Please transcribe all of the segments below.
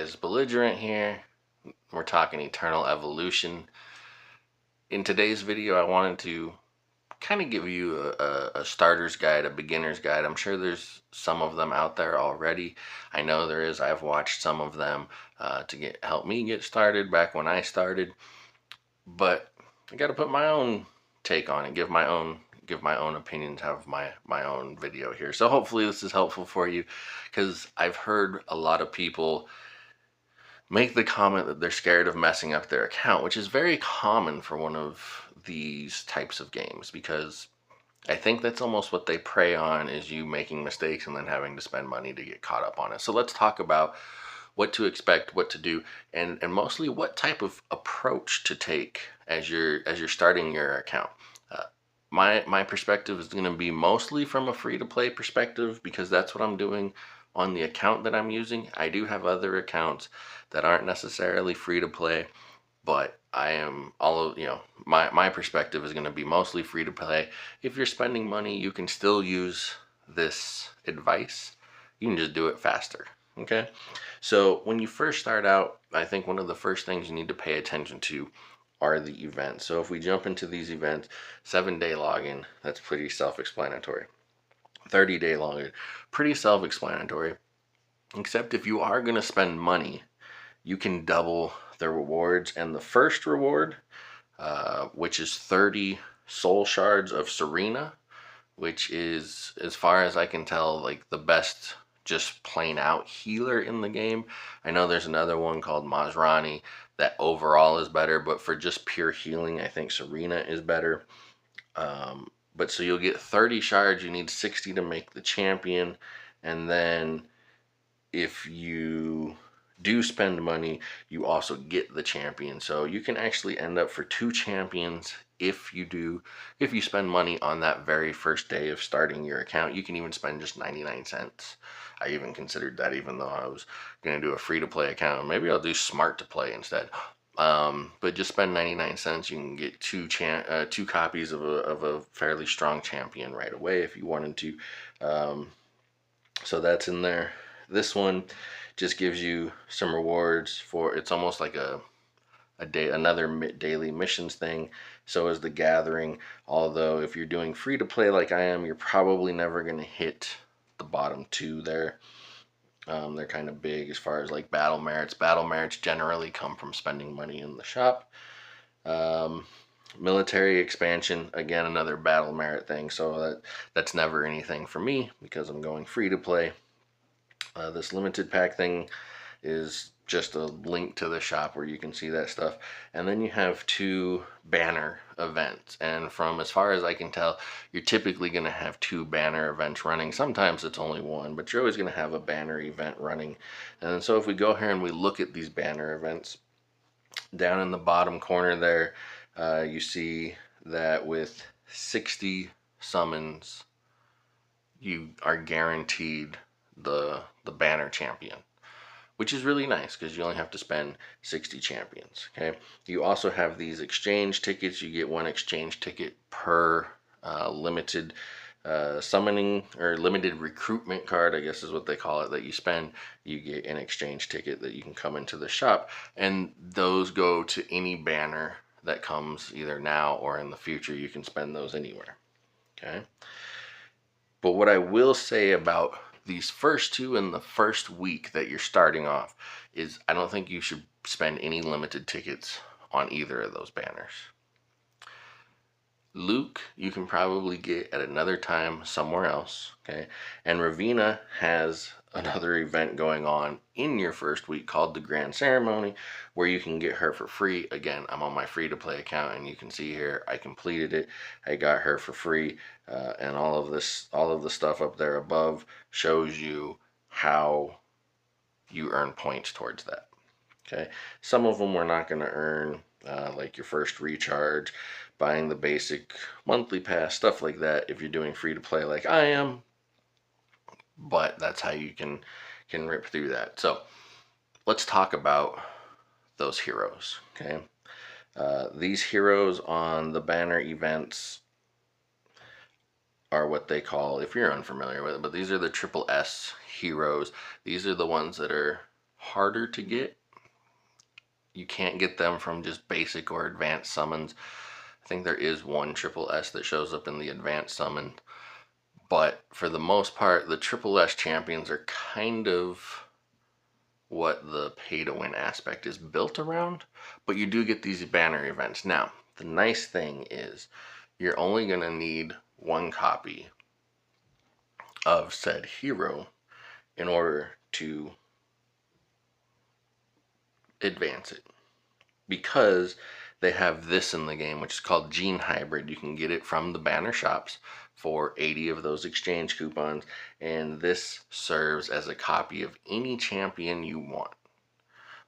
guys, Belligerent here. We're talking Eternal Evolution. In today's video, I wanted to kind of give you a starter's guide, a beginner's guide. I'm sure there's some of them out there already. I know there is. I've watched some of them to help me get started back when I started. But I got to put my own take on it, give my own opinions, have my own video here. So hopefully this is helpful for you, because I've heard a lot of people make the comment that they're scared of messing up their account, which is very common for one of these types of games, because I think that's almost what they prey on, is you making mistakes and then having to spend money to get caught up on it. So let's talk about what to expect, what to do, and mostly what type of approach to take as you're starting your account. My perspective is going to be mostly from a free-to-play perspective, because that's what I'm doing on the account that I'm using. I do have other accounts that aren't necessarily free-to-play, but I am my perspective is going to be mostly free-to-play. If you're spending money, you can still use this advice. You can just do it faster. Okay, so when you first start out, I think one of the first things you need to pay attention to are the events. So if we jump into these events, 7-day login, that's pretty self-explanatory. 30-day login, pretty self-explanatory, except if you are going to spend money, you can double the rewards. And the first reward, which is 30 soul shards of Serena, which is, as far as I can tell, like the best just plain out healer in the game. I know there's another one called Masrani that overall is better, but for just pure healing, I think Serena is better. But so you'll get 30 shards. You need 60 to make the champion. And then if you do spend money, you also get the champion. So you can actually end up for 2 champions if you spend money on that very first day of starting your account. You can even spend just 99 cents. I even considered that, even though I was going to do a free-to-play account. Maybe I'll do smart to play instead. But just spend 99 cents. You can get 2 copies of a fairly strong champion right away if you wanted to. So that's in there. This one just gives you some rewards for, it's almost like another daily missions thing. So is the gathering. Although if you're doing free to play like I am, you're probably never going to hit the bottom 2 there. They're kind of big as far as like battle merits. Battle merits generally come from spending money in the shop. Military expansion, again, another battle merit thing. So that's never anything for me, because I'm going free to play. This limited pack thing is just a link to the shop where you can see that stuff. And then you have 2 banner events, and from as far as I can tell, you're typically going to have 2 banner events running. Sometimes it's only 1, but you're always going to have a banner event running. And so if we go here and we look at these banner events, down in the bottom corner there, you see that with 60 summons, you are guaranteed the banner champion, which is really nice, because you only have to spend 60 champions. Okay, you also have these exchange tickets. You get 1 exchange ticket per limited summoning, or limited recruitment card, I guess is what they call it, that you spend. You get an exchange ticket that you can come into the shop, and those go to any banner that comes either now or in the future. You can spend those anywhere. Okay, but what I will say about these first 2 in the first week that you're starting off is, I don't think you should spend any limited tickets on either of those banners. Luke, you can probably get at another time somewhere else. Okay, and Ravina has another event going on in your first week called the Grand Ceremony, where you can get her for free. Again, I'm on my free-to-play account, and you can see here I completed it. I got her for free, and all of the stuff up there above shows you how you earn points towards that. Okay, some of them we're not going to earn, like your first recharge, buying the basic monthly pass, stuff like that, if you're doing free to play like I am. But that's how you can rip through that. So let's talk about those heroes. Okay, these heroes on the banner events are what they call, if you're unfamiliar with it, but these are the triple S heroes. These are the ones that are harder to get. You can't get them from just basic or advanced summons. I think there is one triple S that shows up in the advanced summon, but for the most part, the triple S champions are kind of what the pay to win aspect is built around, but you do get these banner events. Now, the nice thing is you're only going to need one copy of said hero in order to advance it, because they have this in the game, which is called Gene Hybrid. You can get it from the banner shops for 80 of those exchange coupons, and this serves as a copy of any champion you want.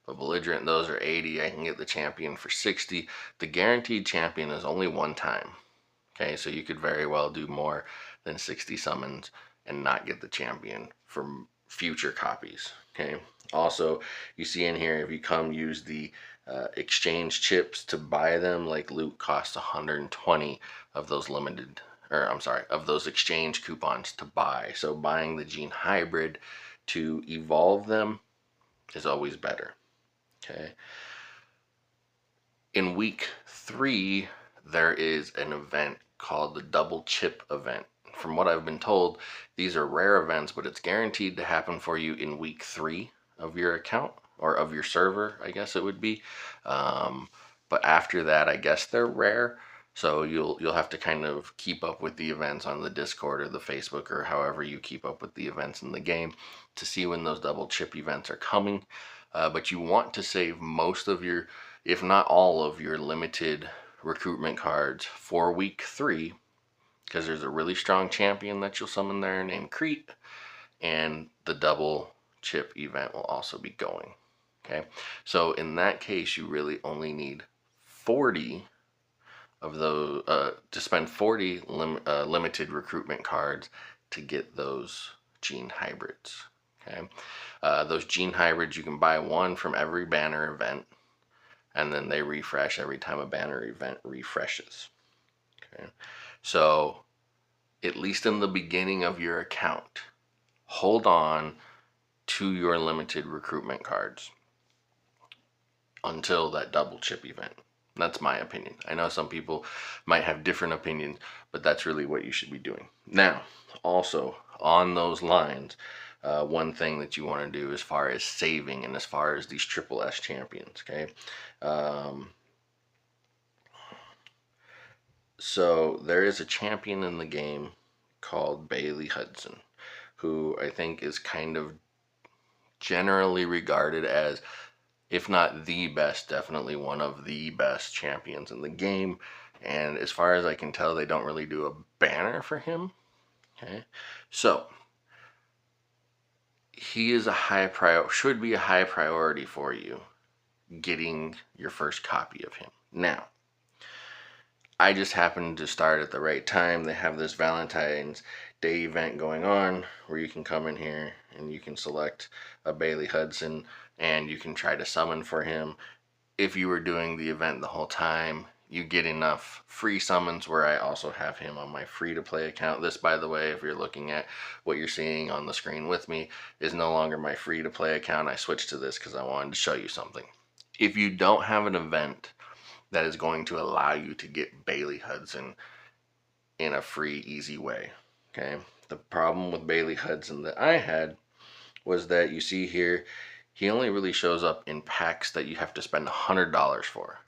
But Belligerent, those are 80. I can get the champion for 60. The guaranteed champion is only one time. Okay, so you could very well do more than 60 summons and not get the champion for future copies. Okay, also you see in here, if you come use the exchange chips to buy them, like loot costs 120 of those limited, or I'm sorry, of those exchange coupons to buy. So buying the Gene Hybrid to evolve them is always better. Okay. In week 3, there is an event called the double chip event. From what I've been told, these are rare events, but it's guaranteed to happen for you in week 3 of your account, or of your server, I guess it would be. But after that, I guess they're rare. So you'll have to kind of keep up with the events on the Discord or the Facebook, or however you keep up with the events in the game, to see when those double chip events are coming. But you want to save most of your, if not all of your limited recruitment cards for week 3, because there's a really strong champion that you'll summon there named Crete, and the double chip event will also be going. Okay, so in that case, you really only need 40 of those, to spend 40 limited recruitment cards to get those Gene Hybrids. Okay, those Gene Hybrids, you can buy one from every banner event, and then they refresh every time a banner event refreshes. Okay, so at least in the beginning of your account, hold on to your limited recruitment cards until that double chip event. That's my opinion. I know some people might have different opinions, but that's really what you should be doing. Now, also on those lines, one thing that you want to do as far as saving and as far as these triple S champions, okay? So there is a champion in the game called Bailey Hudson, who I think is kind of generally regarded as, if not the best, definitely one of the best champions in the game. And as far as I can tell, they don't really do a banner for him. Okay, so he is should be a high priority for you getting your first copy of him. Now, I just happened to start at the right time. They have this Valentine's Day event going on where you can come in here and you can select a Bailey Hudson and you can try to summon for him. If you were doing the event the whole time, you get enough free summons where I also have him on my free-to-play account. This, by the way, if you're looking at what you're seeing on the screen with me, is no longer my free-to-play account. I switched to this because I wanted to show you something. If you don't have an event that is going to allow you to get Bailey Hudson in a free, easy way, okay? The problem with Bailey Hudson that I had was that you see here, he only really shows up in packs that you have to spend $100 for.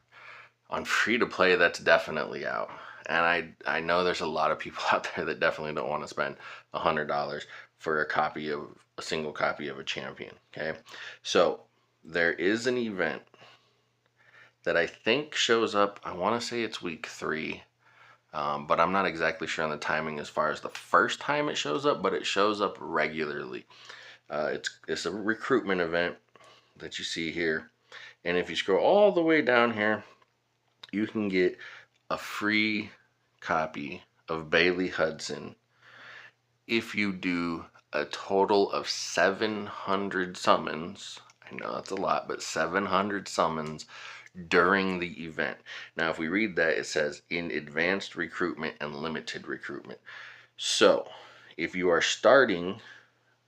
On free to play, that's definitely out. And I know there's a lot of people out there that definitely don't want to spend $100 for a single copy of a champion. Okay, so there is an event that I think shows up. I want to say it's week 3, but I'm not exactly sure on the timing as far as the first time it shows up. But it shows up regularly. It's a recruitment event that you see here, and if you scroll all the way down here, you can get a free copy of Bailey Hudson if you do a total of 700 summons. I know that's a lot, but 700 summons during the event. Now, if we read that, it says in advanced recruitment and limited recruitment. So, if you are starting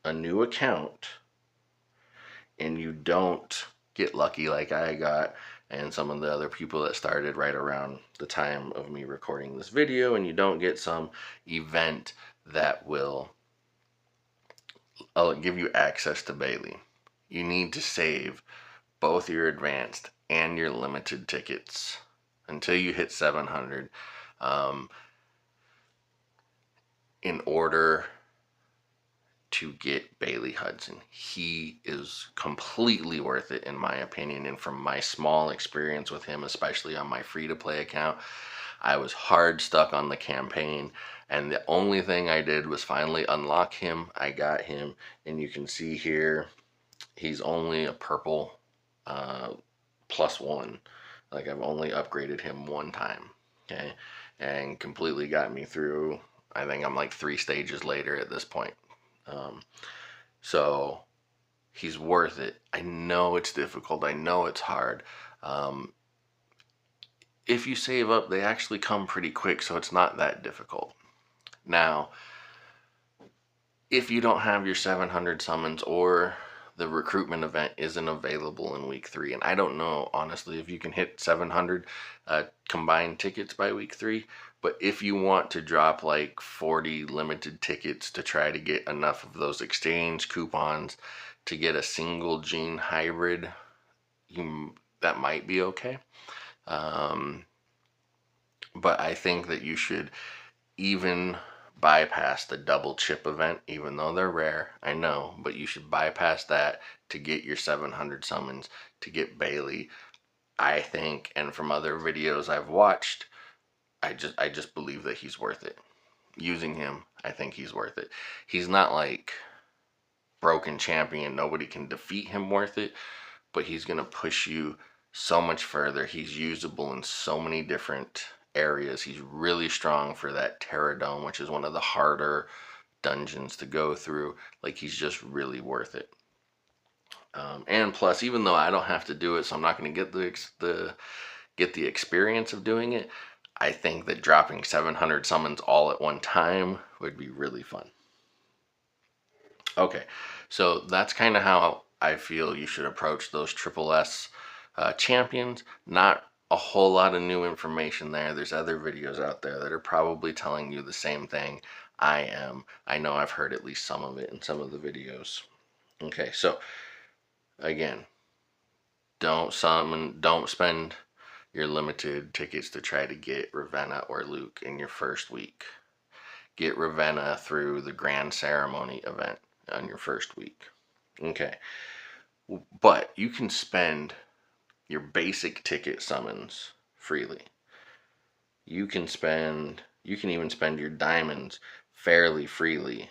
a new account and you don't get lucky like I got and some of the other people that started right around the time of me recording this video, and you don't get some event that will give you access to Bailey, you need to save both your advanced and your limited tickets until you hit 700 um, in order to get Bailey Hudson. He is completely worth it in my opinion, and from my small experience with him, especially on my free-to-play account, I was hard stuck on the campaign, and the only thing I did was finally unlock him. I got him, and you can see here he's only a purple +1. Like, I've only upgraded him one time, okay, and completely got me through. I think I'm like 3 stages later at this point. So he's worth it. I know it's difficult. I know it's hard. If you save up, they actually come pretty quick, so it's not that difficult. Now, if you don't have your 700 summons, or the recruitment event isn't available in week 3, and I don't know honestly if you can hit 700 combined tickets by week 3, but if you want to drop like 40 limited tickets to try to get enough of those exchange coupons to get a single gene hybrid, that might be okay. But I think that you should even bypass the double chip event, even though they're rare, I know, but you should bypass that to get your 700 summons, to get Bailey. I think, and from other videos I've watched, I just believe that he's worth it. Using him, I think he's worth it. He's not like broken champion, nobody can defeat him worth it, but he's gonna push you so much further. He's usable in so many different areas. He's really strong for that Terra Dome, which is one of the harder dungeons to go through. Like, he's just really worth it. And plus, even though I don't have to do it, so I'm not going to get the experience of doing it, I think that dropping 700 summons all at one time would be really fun. Okay, so that's kind of how I feel you should approach those Triple S champions. Not a whole lot of new information there. There's other videos out there that are probably telling you the same thing I know I've heard at least some of it in some of the videos. Okay, so again, don't spend your limited tickets to try to get Ravenna or Luke in your first week. Get Ravenna through the Grand Ceremony event on your first week. Okay, but you can spend your basic ticket summons freely. You can even spend your diamonds fairly freely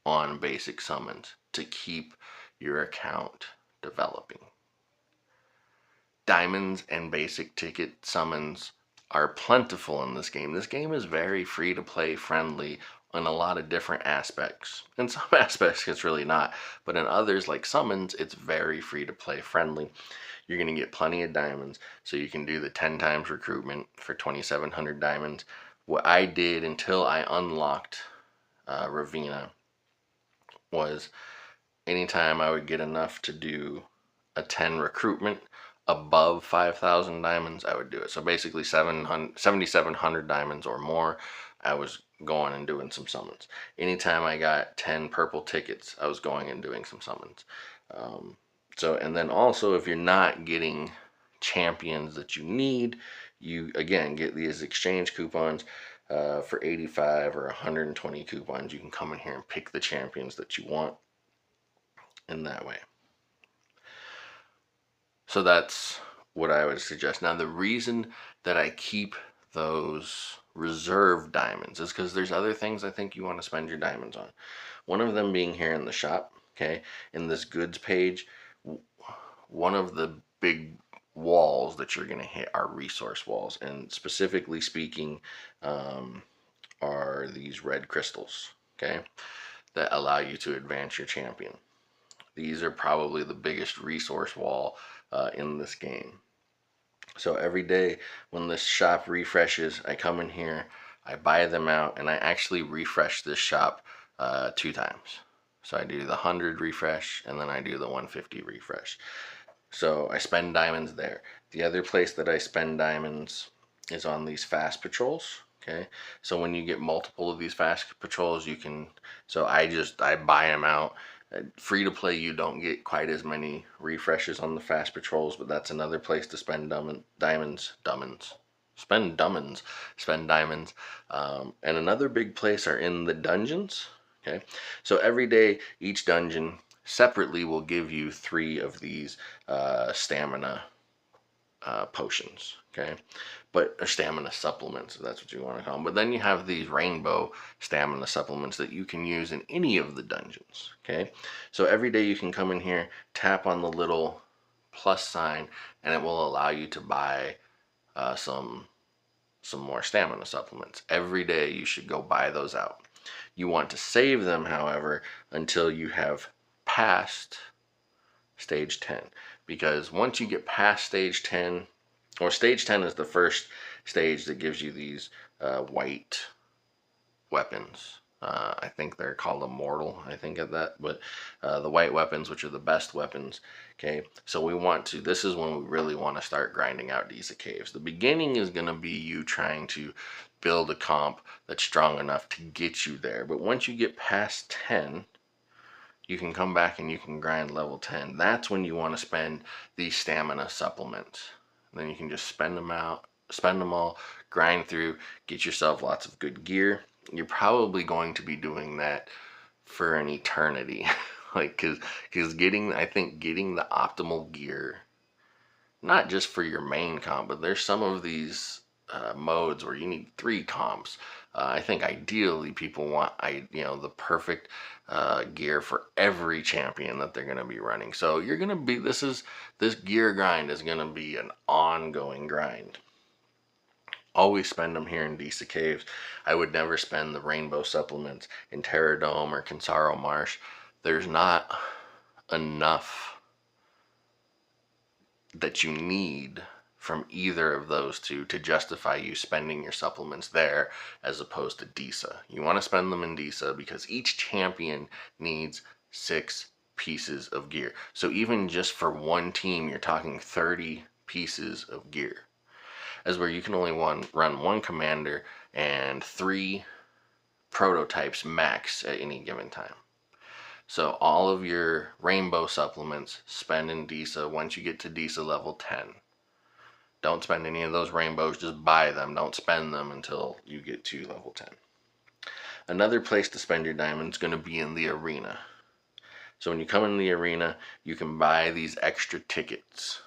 on basic summons to keep your account developing. Diamonds and basic ticket summons are plentiful in this game. This game is very free to play friendly in a lot of different aspects. In some aspects it's really not, but in others, like summons, it's very free to play friendly. You're going to get plenty of diamonds, so you can do the 10 times recruitment for 2,700 diamonds. What I did until I unlocked Ravenna was anytime I would get enough to do a 10 recruitment above 5,000 diamonds, I would do it. So basically 7,700 diamonds or more, I was going and doing some summons. Anytime I got 10 purple tickets, I was going and doing some summons. So, and then also, if you're not getting champions that you need, you again get these exchange coupons for 85 or 120 coupons. You can come in here and pick the champions that you want in that way. So that's what I would suggest. Now, the reason that I keep those reserve diamonds is because there's other things I think you want to spend your diamonds on. One of them being here in the shop, okay, in this goods page. One of the big walls that you're going to hit are resource walls, and specifically speaking are these red crystals, okay, that allow you to advance your champion. These are probably the biggest resource wall in this game. So every day when this shop refreshes, I come in here, I buy them out, and I actually refresh this shop 2 times. So I do the 100 refresh, and then I do the 150 refresh. So I spend diamonds there. The other place that I spend diamonds is on these fast patrols. Okay, so when you get multiple of these fast patrols, you can. So I buy them out. Free to play, you don't get quite as many refreshes on the fast patrols, but that's another place to spend spend diamonds. And another big place are in the dungeons. Okay, so every day, each dungeon separately will give you 3 of these stamina potions. Okay, but or stamina supplements, if that's what you want to call them. But then you have these rainbow stamina supplements that you can use in any of the dungeons. Okay, so every day you can come in here, tap on the little plus sign, and it will allow you to buy some more stamina supplements. Every day you should go buy those out. You want to save them, however, until you have passed stage 10, because once you get past stage 10, or stage 10 is the first stage that gives you these white weapons. I think they're called immortal, I think of that, but the white weapons, which are the best weapons. Okay, so this is when we really want to start grinding out Disa Caves. The beginning is going to be you trying to build a comp that's strong enough to get you there, but once you get past 10, you can come back and you can grind level 10. That's when you want to spend these stamina supplements. And then you can just spend them all, grind through, get yourself lots of good gear. You're probably going to be doing that for an eternity. Like, cause I think getting the optimal gear, not just for your main comp, but there's some of these modes where you need 3 comps. I think ideally people want the perfect gear for every champion that they're going to be running. So you're going to be this gear grind is going to be an ongoing grind. Always spend them here in Disa Caves. I would never spend the rainbow supplements in Terra Dome or Kinsaro Marsh. There's not enough that you need from either of those two to justify you spending your supplements there as opposed to Disa. You want to spend them in Disa because each champion needs 6 pieces of gear. So even just for one team, you're talking 30 pieces of gear. As where you can only run 1 commander and 3 prototypes max at any given time. So all of your rainbow supplements spend in Disa once you get to Disa level 10. Don't spend any of those rainbows, just buy them. Don't spend them until you get to level 10. Another place to spend your diamonds is going to be in the arena. So when you come in the arena, you can buy these extra tickets.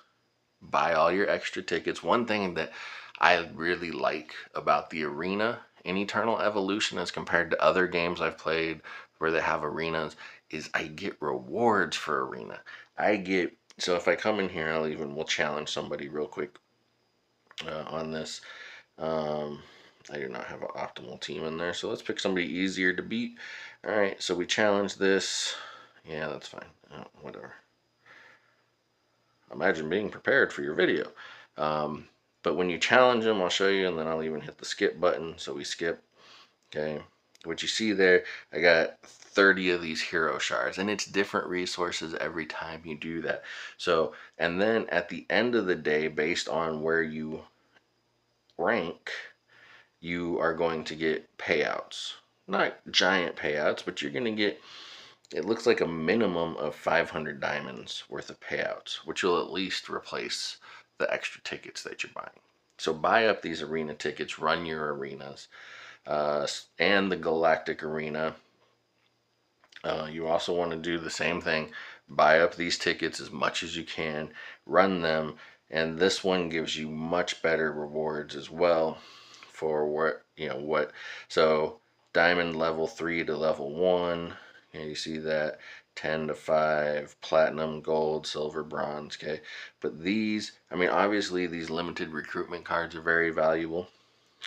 Buy all your extra tickets. One thing that I really like about the arena in Eternal Evolution as compared to other games I've played where they have arenas is I get rewards for arena. So if I come in here, we'll challenge somebody real quick on this. I do not have an optimal team in there, so let's pick somebody easier to beat. Alright, so we challenge this. Yeah, that's fine. Whatever. Imagine being prepared for your video. But when you challenge them, I'll show you, and then I'll even hit the skip button. So we skip. Okay. What you see there, I got 30 of these hero shards, and it's different resources every time you do that. So, and then at the end of the day, based on where you rank, you are going to get payouts. Not giant payouts, but you're going to get, it looks like a minimum of 500 diamonds worth of payouts, which will at least replace the extra tickets that you're buying. So buy up these arena tickets, run your arenas, and the Galactic Arena. You also want to do the same thing. Buy up these tickets as much as you can, run them, and this one gives you much better rewards as well for what. So diamond level 3 to level 1. You see that 10 to 5, platinum, gold, silver, bronze. Okay, but these, obviously these limited recruitment cards are very valuable,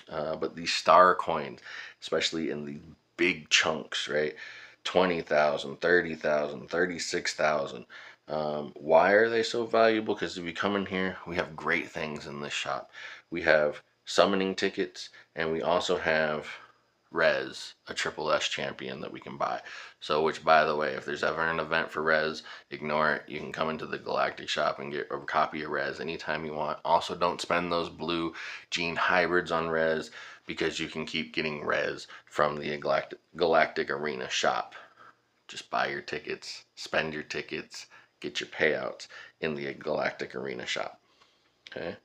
but these star coins, especially in the big chunks, right? 20,000, 30,000, 36,000. Why are they so valuable? Because if you come in here, we have great things in this shop. We have summoning tickets, and we also have res a triple S champion that we can buy. So, which, by the way, if there's ever an event for res, ignore it. You can come into the Galactic shop and get a copy of res anytime you want. Also, don't spend those blue gene hybrids on res, because you can keep getting res from the Galactic Arena shop. Just buy your tickets, spend your tickets, get your payouts in the Galactic Arena shop. Okay.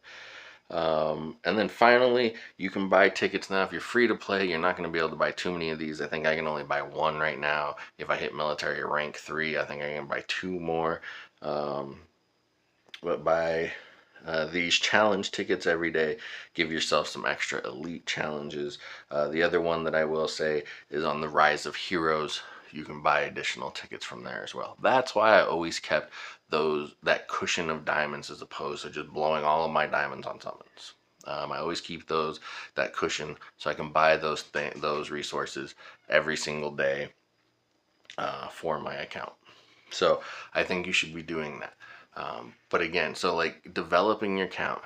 And then finally, you can buy tickets now. If you're free to play, you're not going to be able to buy too many of these. I think I can only buy one right now. If I hit military rank 3, I think I can buy 2 more. But buy these challenge tickets every day. Give yourself some extra elite challenges. The other one that I will say is on the Rise of Heroes. You can buy additional tickets from there as well. That's why I always kept that cushion of diamonds, as opposed to just blowing all of my diamonds on summons. I always keep that cushion, so I can buy those resources every single day for my account. So I think you should be doing that. But again, so like developing your account,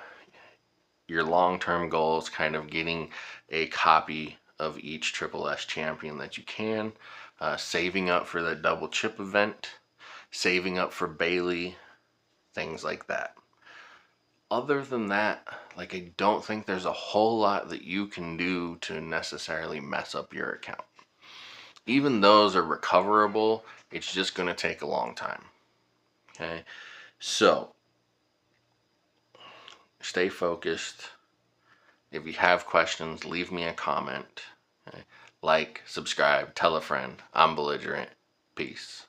your long-term goal is kind of getting a copy of each Triple S champion that you can, saving up for the double chip event, saving up for Bailey, things like that. Other than that, like, I don't think there's a whole lot that you can do to necessarily mess up your account. Even those are recoverable. It's just going to take a long time. Okay, so stay focused. If you have questions, leave me a comment. Okay? Like, subscribe, tell a friend. I'm Belligerent. Peace.